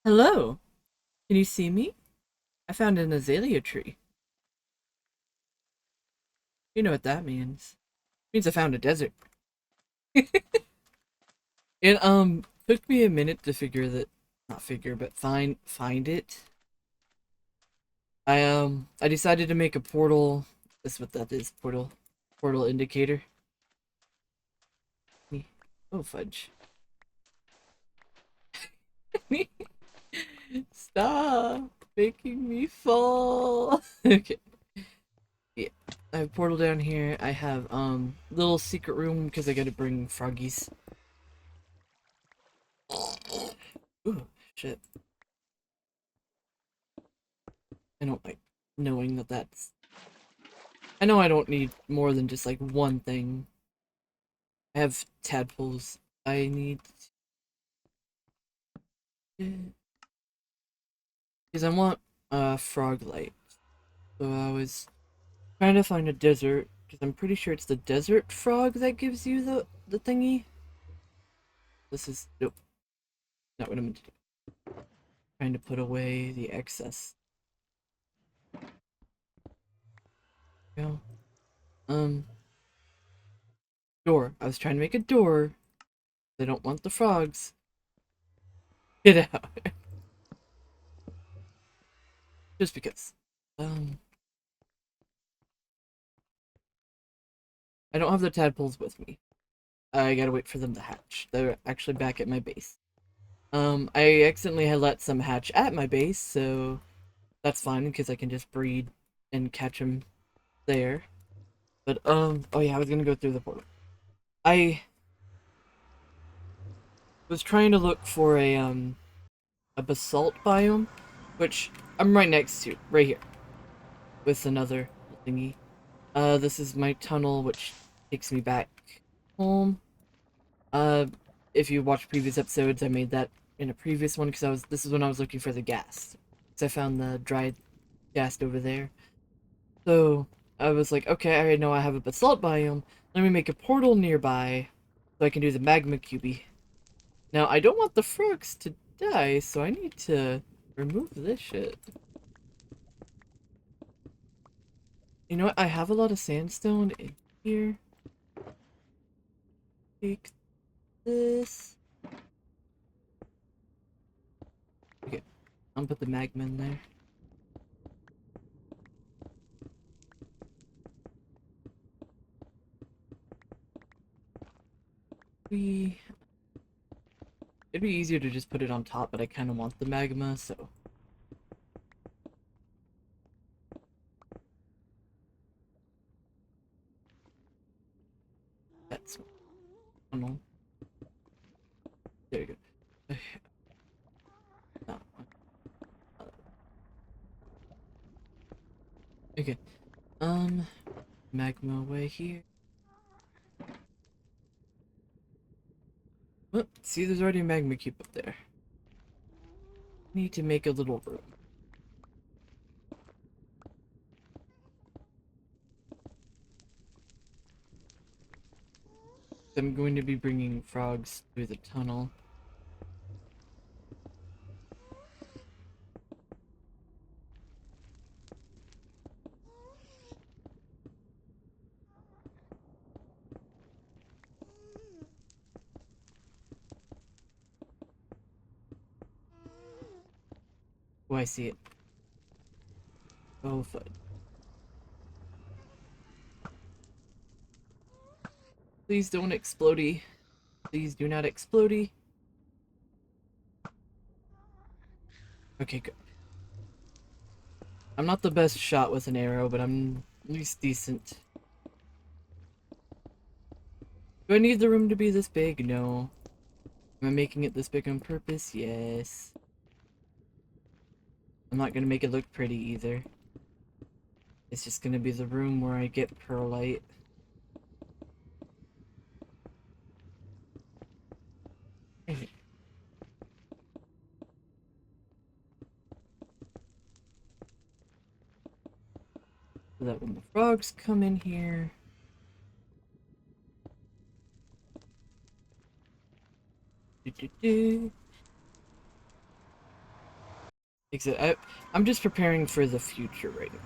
Hello, can you see me? I found an azalea tree. You know what that means. It means I found a desert. It took me a minute to figure that not figure, but find it. I decided to make a portal. That's what that is, portal indicator. Oh fudge. Stop making me fall. Okay. Yeah. I have a portal down here. I have little secret room because I gotta bring froggies. Ooh, shit. I don't like knowing that that's... I know I don't need more than just like one thing. I have tadpoles. I need... Because I want frog light. So I was trying to find a desert, because I'm pretty sure it's the desert frog that gives you the thingy. This is... Nope. Not what I'm meant to do. Trying to put away the excess. Go. Um... Door. I was trying to make a door. I don't want the frogs. Get out. Just because. Um... I don't have the tadpoles with me. I gotta wait for them to hatch. They're actually back at my base. I accidentally had let some hatch at my base, so that's fine because I can just breed and catch them there. But oh yeah, I was gonna go through the portal. I was trying to look for a basalt biome, which I'm right next to, right here, with another thingy. This is my tunnel, which takes me back home. Uh, if you watch previous episodes, I made that in a previous one because this is when I was looking for the gas. Because I found the dried gas over there. So I was like, okay, I know I have a basalt biome. Let me make a portal nearby so I can do the magma cubey. Now I don't want the frogs to die, so I need to remove this shit. You know what? I have a lot of sandstone in here. Take this. Okay, I'll put the magma in there. We It'd be easier to just put it on top, but I kind of want the magma, so... That's... I don't know. There you go. No. Okay. Magma away here. Oh, see, there's already a magma cube up there. Need to make a little room. I'm going to be bringing frogs through the tunnel. Oh, I see it. Oh, fudge. Please don't explodey. Please do not explodey. Okay, good. I'm not the best shot with an arrow, but I'm at least decent. Do I need the room to be this big? No. Am I making it this big on purpose? Yes. I'm not gonna make it look pretty either. It's just gonna be the room where I get perlite. So that when the frogs come in here... Do, do, do. I'm just preparing for the future right now.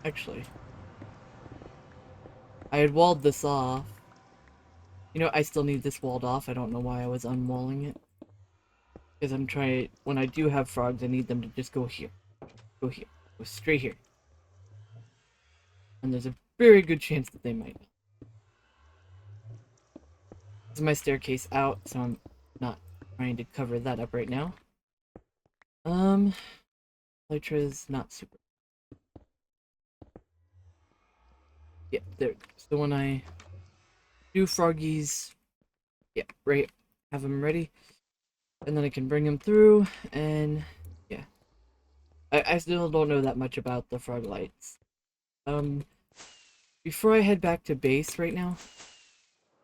Actually, I had walled this off. You know, I still need this walled off. I don't know why I was unwalling it. Because I'm trying, when I do have frogs, I need them to just go here. Go here. Go straight here. And there's a very good chance that they might. This is my staircase out, so I'm not trying to cover that up right now. Elytra's not super. Yeah, there it goes. So when I do froggies, yeah, right, have them ready. And then I can bring them through, and yeah. I still don't know that much about the frog lights. Before I head back to base right now,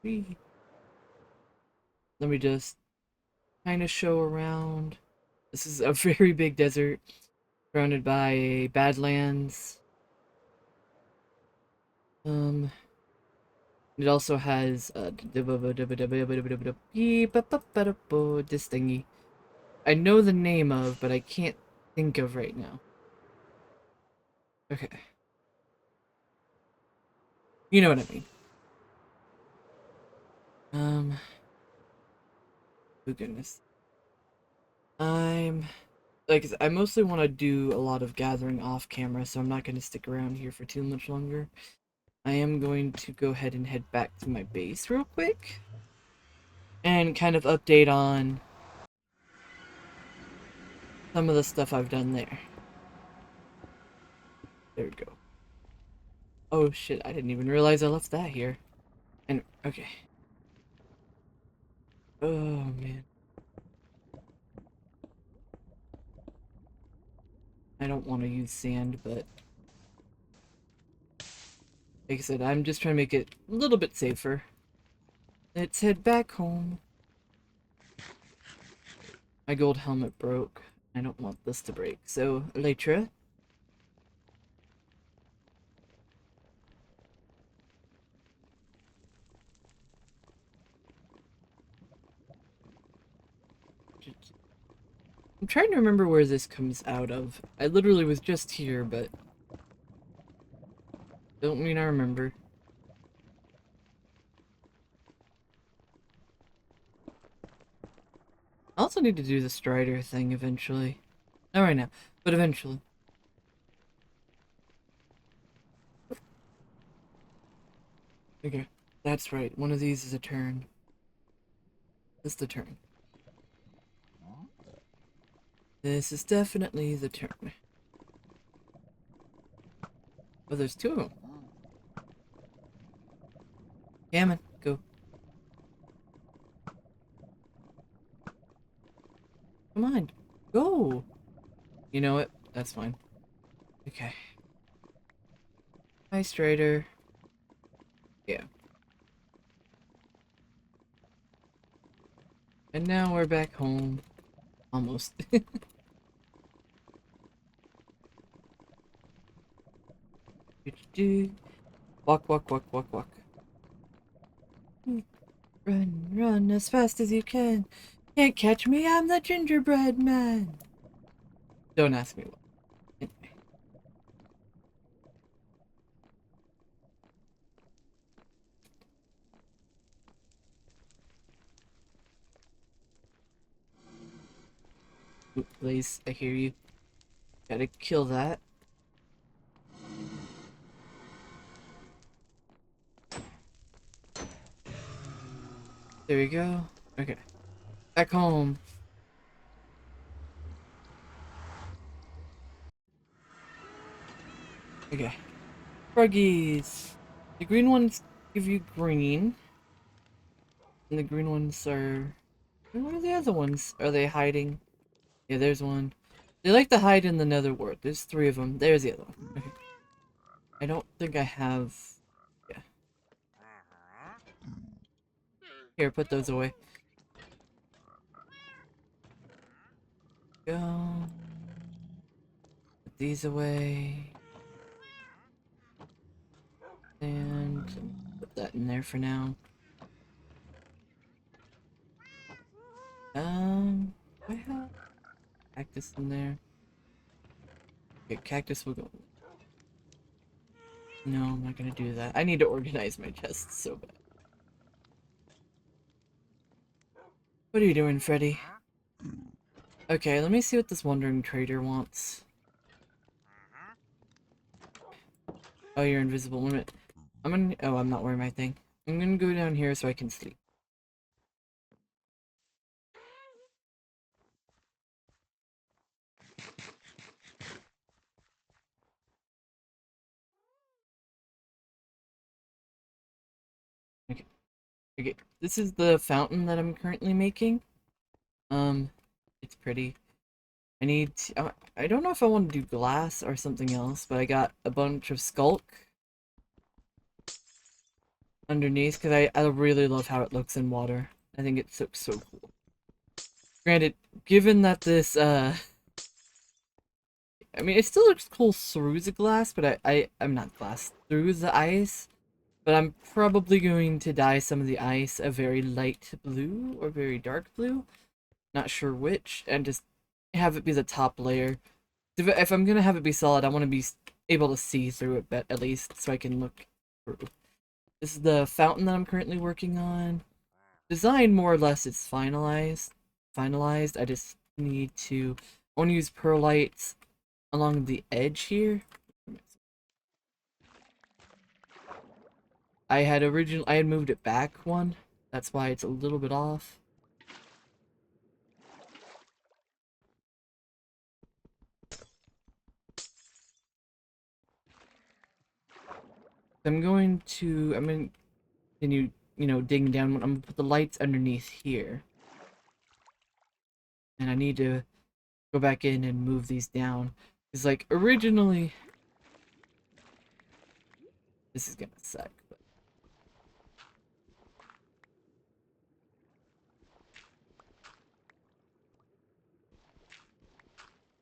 let me just kind of show around. This is a very big desert, surrounded by badlands. It also has this thingy. I know the name of, but I can't think of right now. Okay. You know what I mean. Oh goodness. I mostly want to do a lot of gathering off camera, so I'm not going to stick around here for too much longer. I am going to go ahead and head back to my base real quick and kind of update on some of the stuff I've done there. There we go. Oh shit, I didn't even realize I left that here. And, okay. Oh man. I don't want to use sand, but like I said, I'm just trying to make it a little bit safer. Let's head back home. My gold helmet broke. I don't want this to break. So, Elytra. I'm trying to remember where this comes out of. I literally was just here, but don't mean I remember. I also need to do the Strider thing eventually. Not right now, but eventually. Okay, that's right. One of these is a turn. This is the turn. This is definitely the turn. Oh, there's two of them. Gammon, go. Come on, go. You know what? That's fine. Okay. Hi, Strider. Yeah. And now we're back home. Almost. Walk, walk, walk, walk, walk. Run, run as fast as you can. Can't catch me, I'm the gingerbread man. Don't ask me what. Anyway. Oop, Blaze, I hear you. Gotta kill that. There we go. Okay. Back home. Okay. Froggies. The green ones give you green. And the green ones are... Where are the other ones? Are they hiding? Yeah, there's one. They like to hide in the netherworld. There's three of them. There's the other one. Okay. I don't think I have... Yeah. Here, put those away. Go. Put these away. And put that in there for now. I have cactus in there. Okay, cactus will go. No, I'm not gonna do that. I need to organize my chests so bad. What are you doing, Freddy? Okay, let me see what this wandering trader wants. Oh, you're invisible. Wait a minute. Oh, I'm not wearing my thing. I'm gonna go down here so I can sleep. Okay. Okay. This is the fountain that I'm currently making. It's pretty. I don't know if I want to do glass or something else, but I got a bunch of skulk underneath because I really love how it looks in water. I think it looks so cool. Granted, given that this, I mean, it still looks cool through the glass, but I'm not glass, through the ice. But I'm probably going to dye some of the ice a very light blue or very dark blue. Not sure which, and just have it be the top layer. If I'm gonna have it be solid, I want to be able to see through it at least, so I can look through. This is the fountain that I'm currently working on. Design more or less it's finalized. I just need to. I want to use perlites along the edge here. I had moved it back one. That's why it's a little bit off. I'm going to continue, digging down. I'm gonna put the lights underneath here. And I need to go back in and move these down. Because, like, originally... This is gonna suck, but...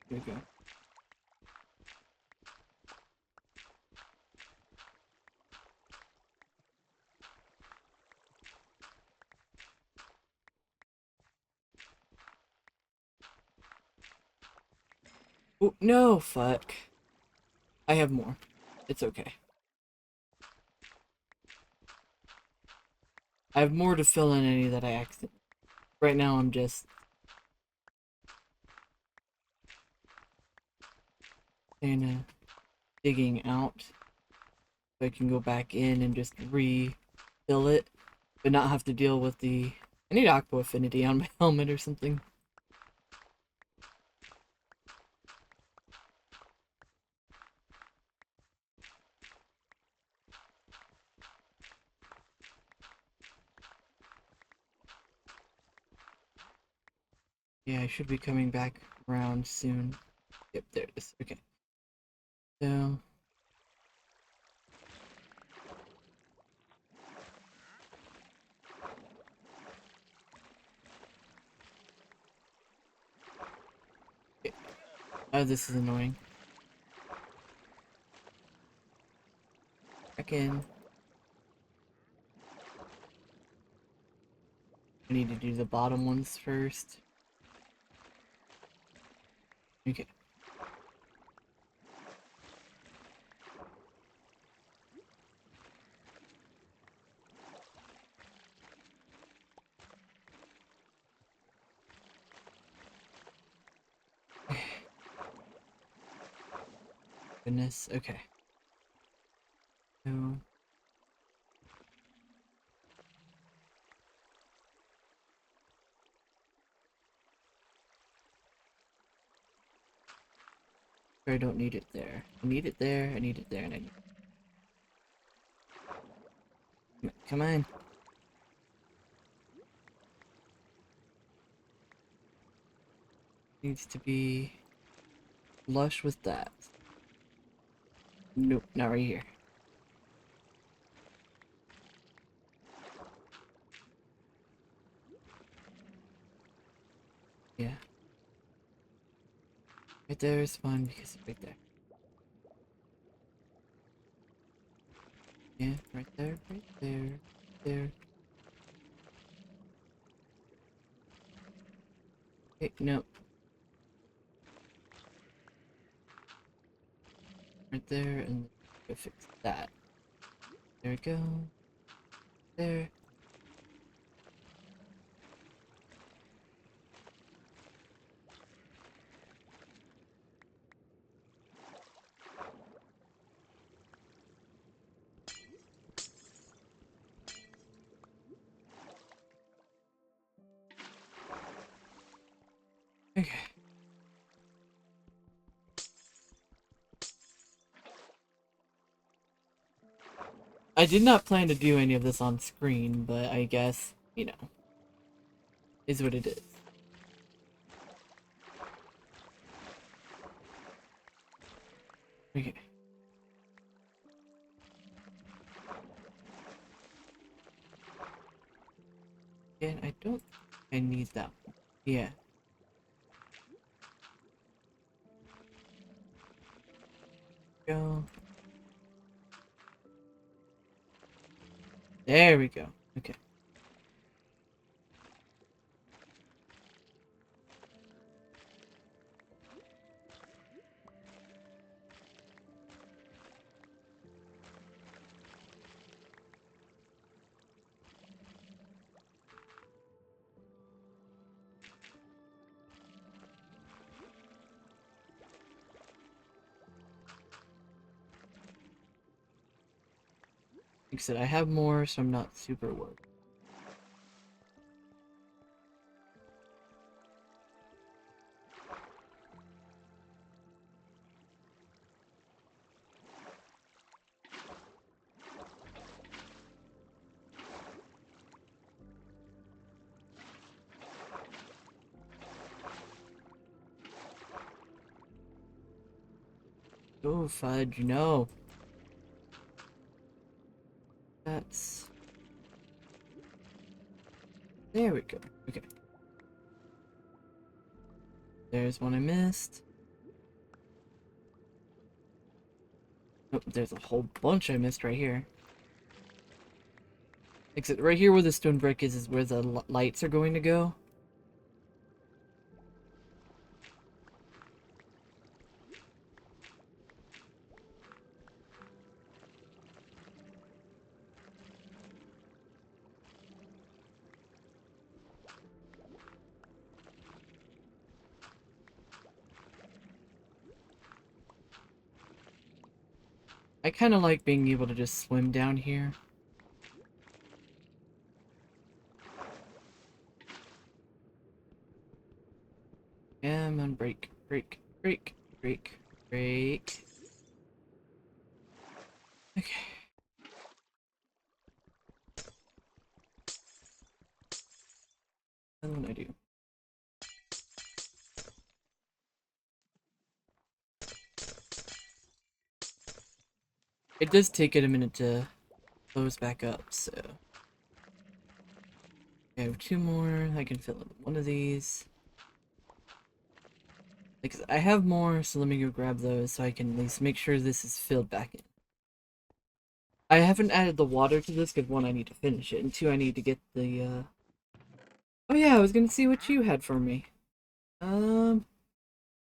Here we go. Oh, no, fuck. I have more. It's okay. I have more to fill in any that I accident. Right now I'm just... kinda digging out. So I can go back in and just refill it. But not have to deal with the... I need Aqua Affinity on my helmet or something. Yeah, I should be coming back around soon. Yep, there it is. Okay. So... Okay. Oh, this is annoying. Back in. I need to do the bottom ones first. Okay. Goodness, okay. So... I don't need it there. I need it there, I need it there, and I need it. Come on. Needs to be flush with that. Nope, not right here. Yeah. Right there is fine because it's right there. Yeah, right there, there. Okay, no. right there, and go fix that. There we go. There. Okay. I did not plan to do any of this on screen, but I guess, you know, is what it is. Okay. And I don't think I need that one. Yeah. Go. There we go. Okay. Like I said, I have more, so I'm not super worried. Oh, fudge, no. That's... There we go. Okay. There's one I missed. Oh, there's a whole bunch I missed right here. Except right here where the stone brick is where the lights are going to go. I kind of like being able to just swim down here. Come on, break, break, break, break, break. Okay. And then I do. It does take it a minute to close back up, so... I have two more. I can fill in one of these. Like, I have more, so let me go grab those so I can at least make sure this is filled back in. I haven't added the water to this because one, I need to finish it, and two, I need to get the, Oh yeah, I was gonna see what you had for me.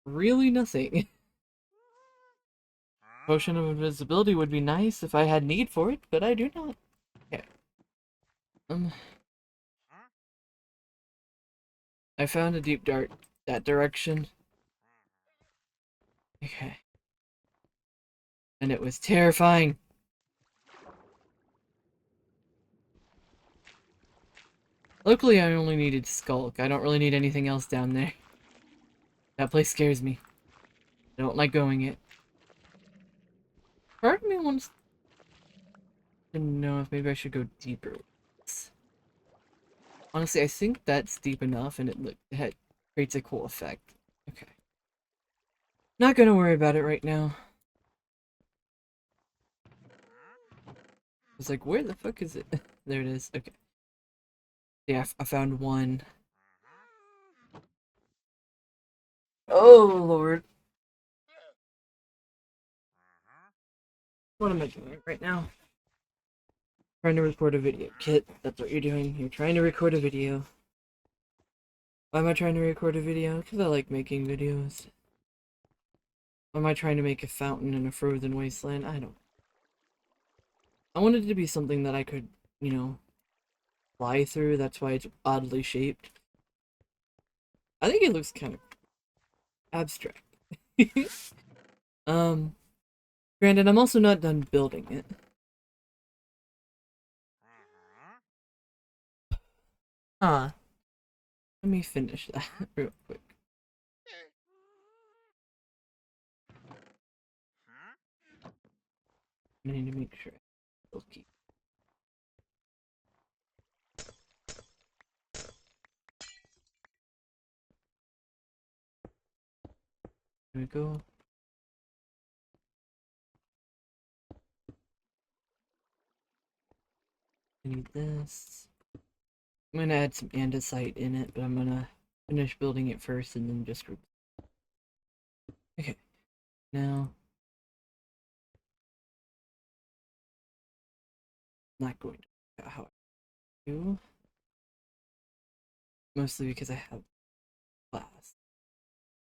Really nothing. Potion of invisibility would be nice if I had need for it, but I do not. Okay. I found a deep dart that direction. Okay. And it was terrifying. Luckily, I only needed Skulk. I don't really need anything else down there. That place scares me. I don't like going it. Part of me wants to know if maybe I should go deeper. Honestly, I think that's deep enough, and it creates a cool effect. Okay. Not gonna worry about it right now. I was like, where the fuck is it? There it is. Okay. Yeah, I found one. Oh, Lord. What am I doing right now? Trying to record a video. Kit, that's what you're doing. You're trying to record a video. Why am I trying to record a video? Because I like making videos. Am I trying to make a fountain in a frozen wasteland? I don't. I wanted it to be something that I could, you know, fly through. That's why it's oddly shaped. I think it looks kind of abstract. um, Granted, I'm also not done building it. Huh. Let me finish that real quick. I need to make sure I still keep. Here we go. I need this. I'm gonna add some andesite in it, but I'm gonna finish building it first and then just. Okay. Now. Not going to how I do. Mostly because I have class.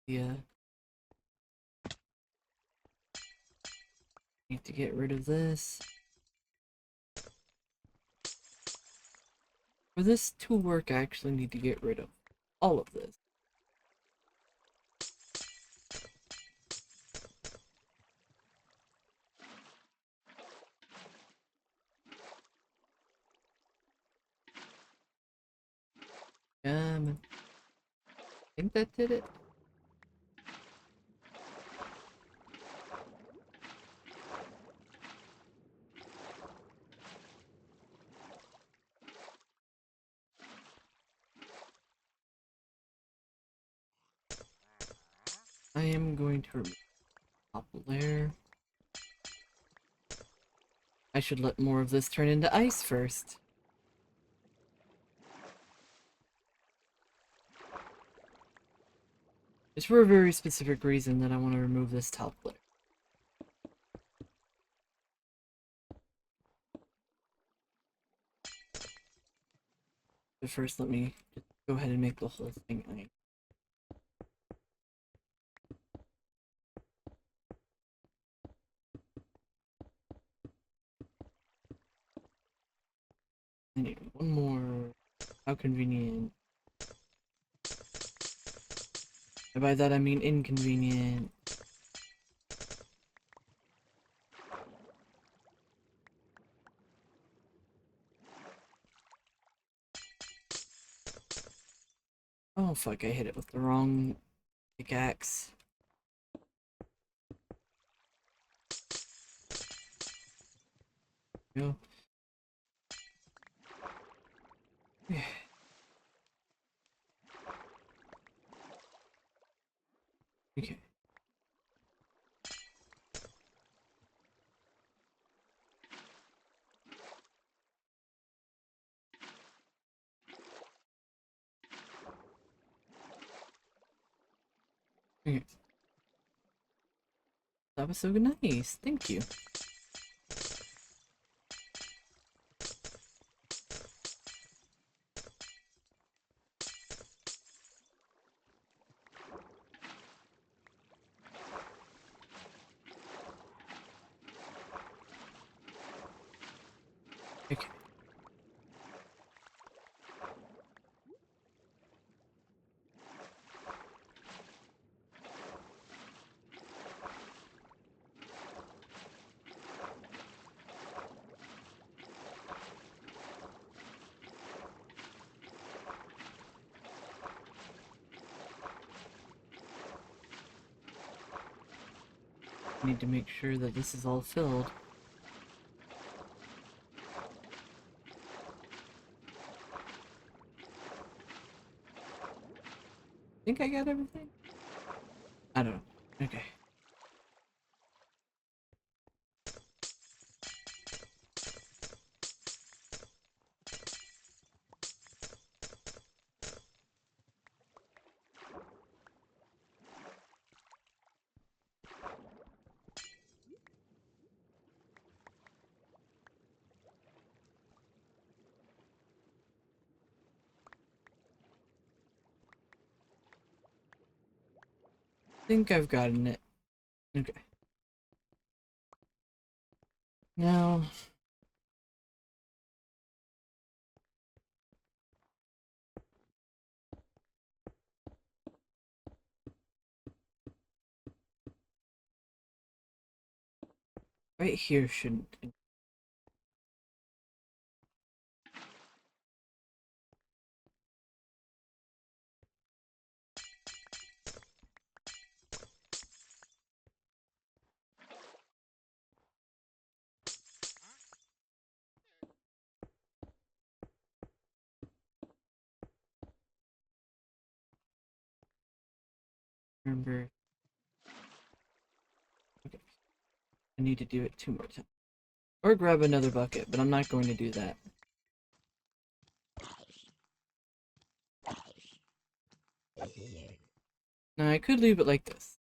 Yeah. Need to get rid of this. For this to work, I actually need to get rid of all of this. I think that did it. I am going to remove the top layer. I should let more of this turn into ice first. It's for a very specific reason that I want to remove this top layer. But first, let me just go ahead and make the whole thing ice. I need one more. How convenient. And by that I mean inconvenient. Oh fuck, I hit it with the wrong pickaxe. Go. Okay. Okay. That was so nice. Thank you. Okay. I need to make sure that this is all filled. Think I got everything? I don't know. Okay. Think I've gotten it. Okay. Now... right here shouldn't... remember... Okay. I need to do it 2 more times. Or grab another bucket, but I'm not going to do that. Now I could leave it like this.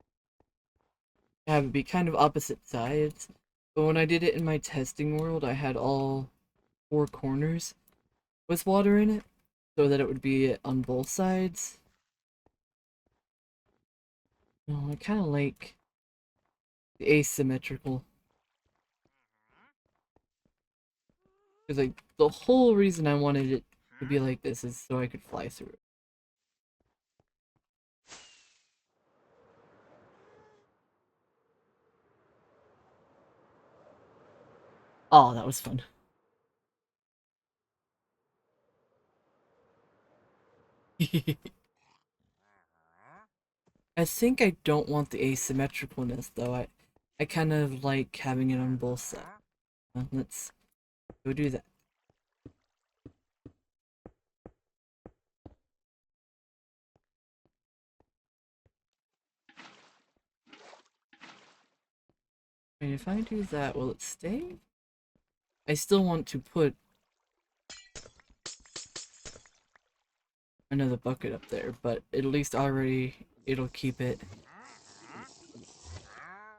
Have it be kind of opposite sides. But when I did it in my testing world, I had all 4 corners with water in it, so that it would be on both sides. No, I kind of like the asymmetrical. Because like the whole reason I wanted it to be like this is so I could fly through it. Oh, that was fun. I think I don't want the asymmetricalness though. I kind of like having it on both sides. Let's go do that. And if I do that, will it stay? I still want to put another bucket up there, but at least already it'll keep it.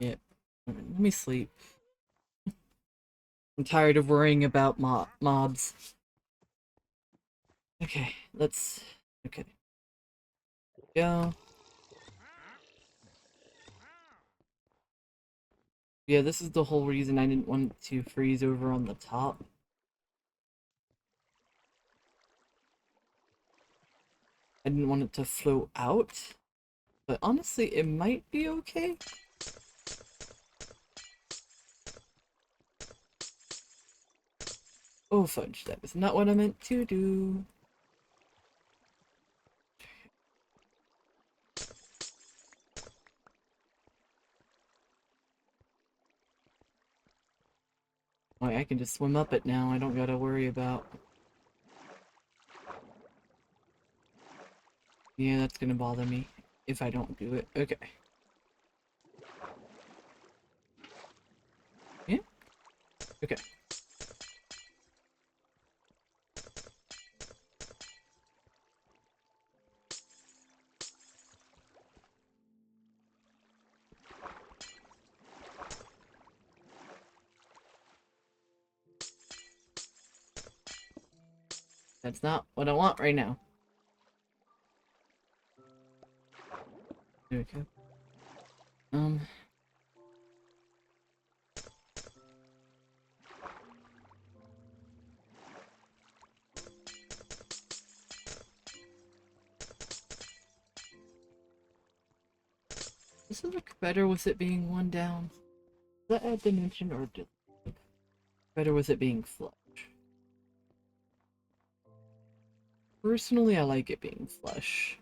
Yep. Let me sleep. I'm tired of worrying about mobs. Okay, let's... Okay. Go. Yeah, this is the whole reason I didn't want to freeze over on the top. I didn't want it to float out. But honestly, it might be okay. Oh fudge, that was not what I meant to do. Oh, I can just swim up it now, I don't gotta worry about... Yeah, that's gonna bother me if I don't do it. Okay. Yeah? Okay. That's not what I want right now. There we go. Does it look better with it being 1 down? Does that add dimension or does it look better with it being flush? Personally, I like it being flush.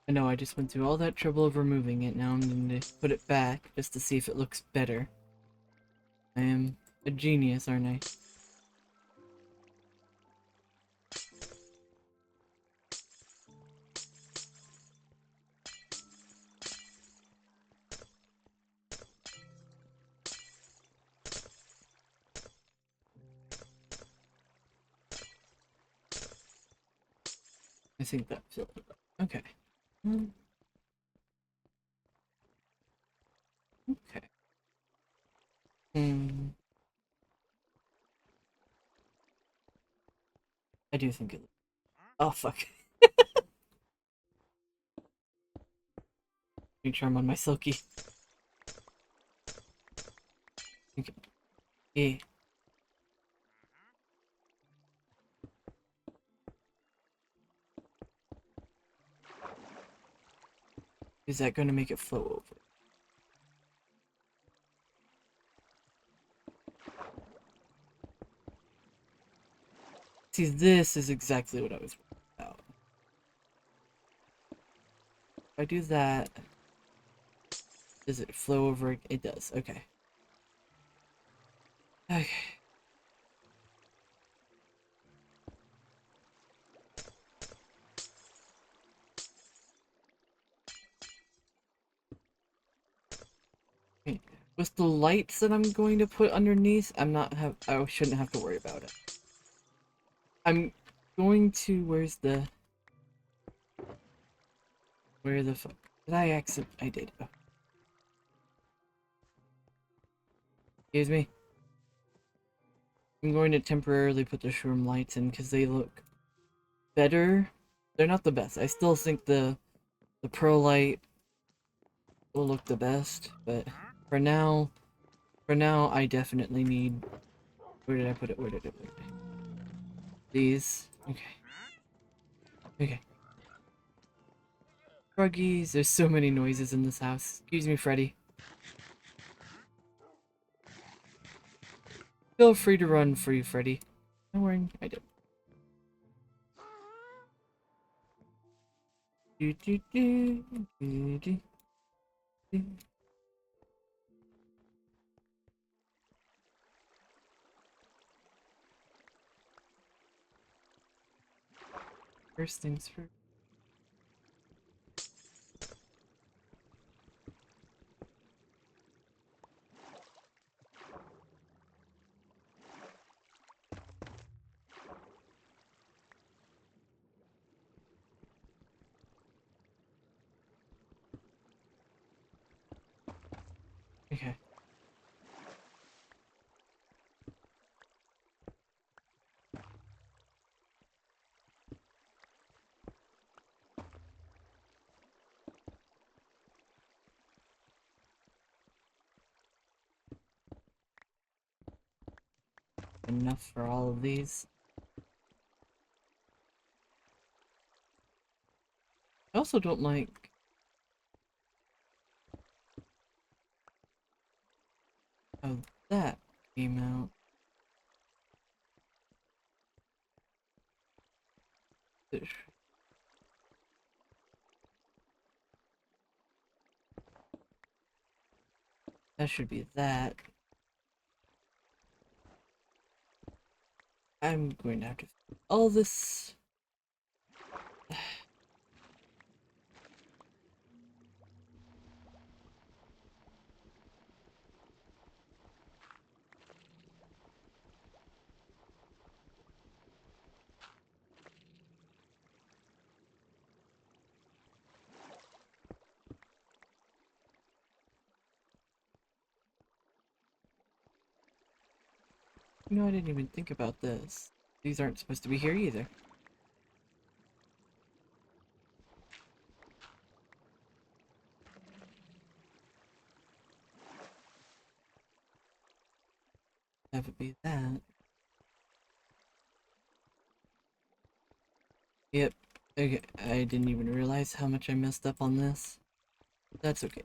I know, I just went through all that trouble of removing it, now I'm going to put it back just to see if it looks better. I am a genius, aren't I? I think that filled it up. Okay. Okay. Hmm. I do think it. Oh fuck. Make sure I'm on my silky. Okay. Yeah. Is that going to make it flow over? See, this is exactly what I was worried about. If I do that, does it flow over? It does. Okay. Okay. Okay. With the lights that I'm going to put underneath, I shouldn't have to worry about it. I'm going to, where the fuck? Did I exit? I did. Oh. Excuse me. I'm going to temporarily put the shroom lights in because they look better. They're not the best. I still think the pro light will look the best, but for now, I definitely need. Where did I put it? Where did I put it? These. Okay. Okay. Froggies. There's so many noises in this house. Excuse me, Freddy. Feel free to run free, Freddy. No worry, I did. Do, do, do, do, do, do. First things first. Okay. Enough for all of these. I also don't like how that came out. That should be that. I'm going to have to all this. You know, I didn't even think about this. These aren't supposed to be here either. Have it be that. Yep. Okay, I didn't even realize how much I messed up on this. That's okay.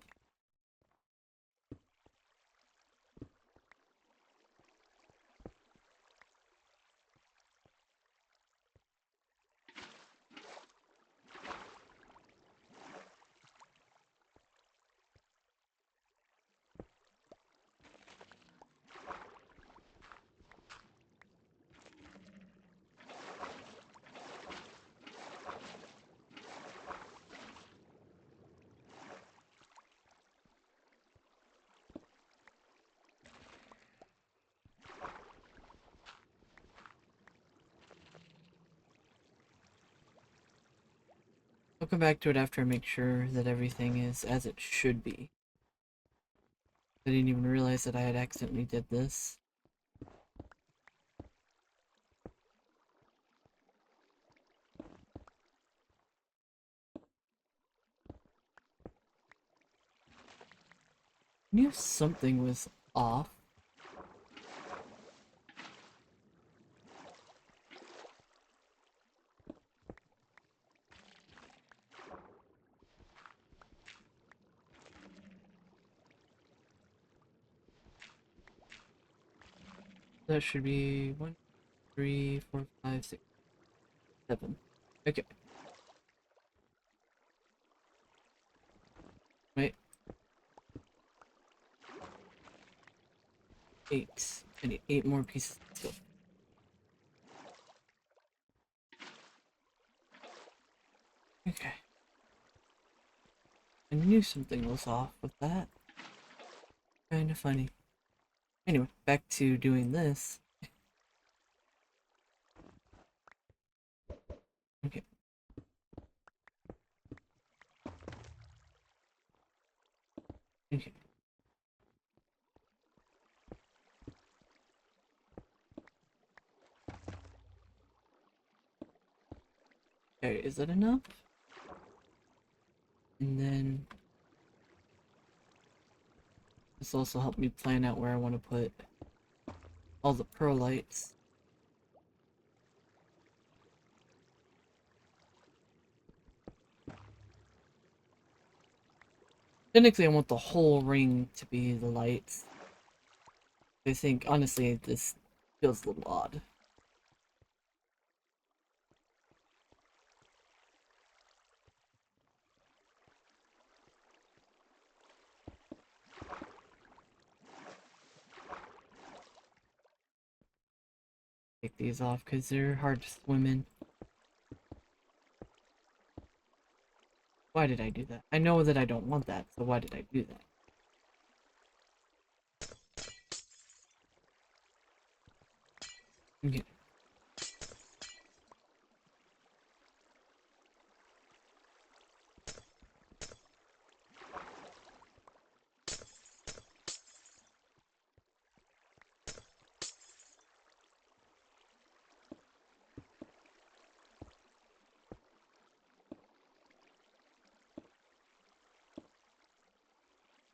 I'll come back to it after I make sure that everything is as it should be. I didn't even realize that I had accidentally did this. I knew something was off. That should be 1, 3, 4, 5, 6, 7. Okay. Wait. 8. I need 8 more pieces of steel. Okay. I knew something was off with that. Kinda funny. Anyway, back to doing this. Okay. Okay. Okay, is that enough? And then this also helped me plan out where I want to put all the pearl lights. Technically, I want the whole ring to be the lights. I think, honestly, this feels a little odd. Take these off because they're hard to swim in. Why did I do that? I know that I don't want that, so why did I do that? Okay.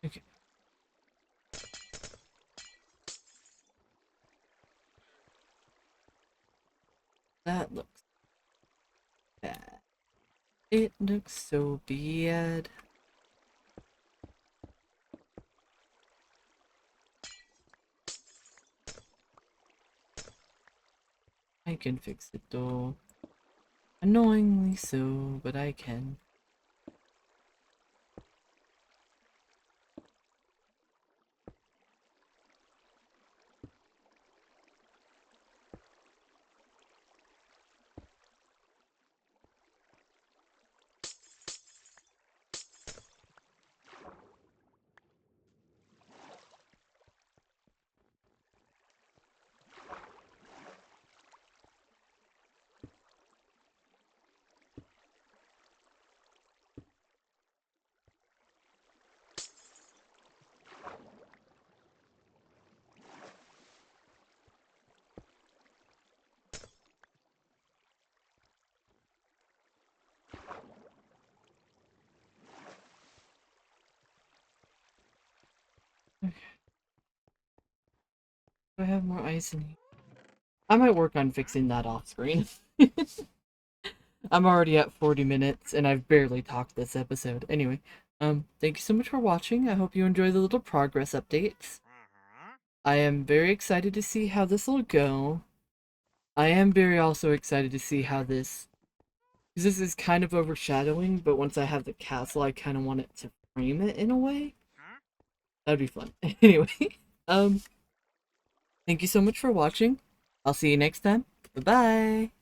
Okay. That looks bad. It looks so bad. I can fix it though. Annoyingly so, but I can. Okay. Do I have more ice in here? I might work on fixing that off screen. I'm already at 40 minutes and I've barely talked this episode. Anyway, thank you so much for watching. I hope you enjoy the little progress updates. I am very excited to see how this will go. I am very also excited to see how this, because this is kind of overshadowing, but once I have the castle, I kind of want it to frame it in a way. That'd be fun. Anyway, um, thank you so much for watching. I'll see you next time. Bye-bye.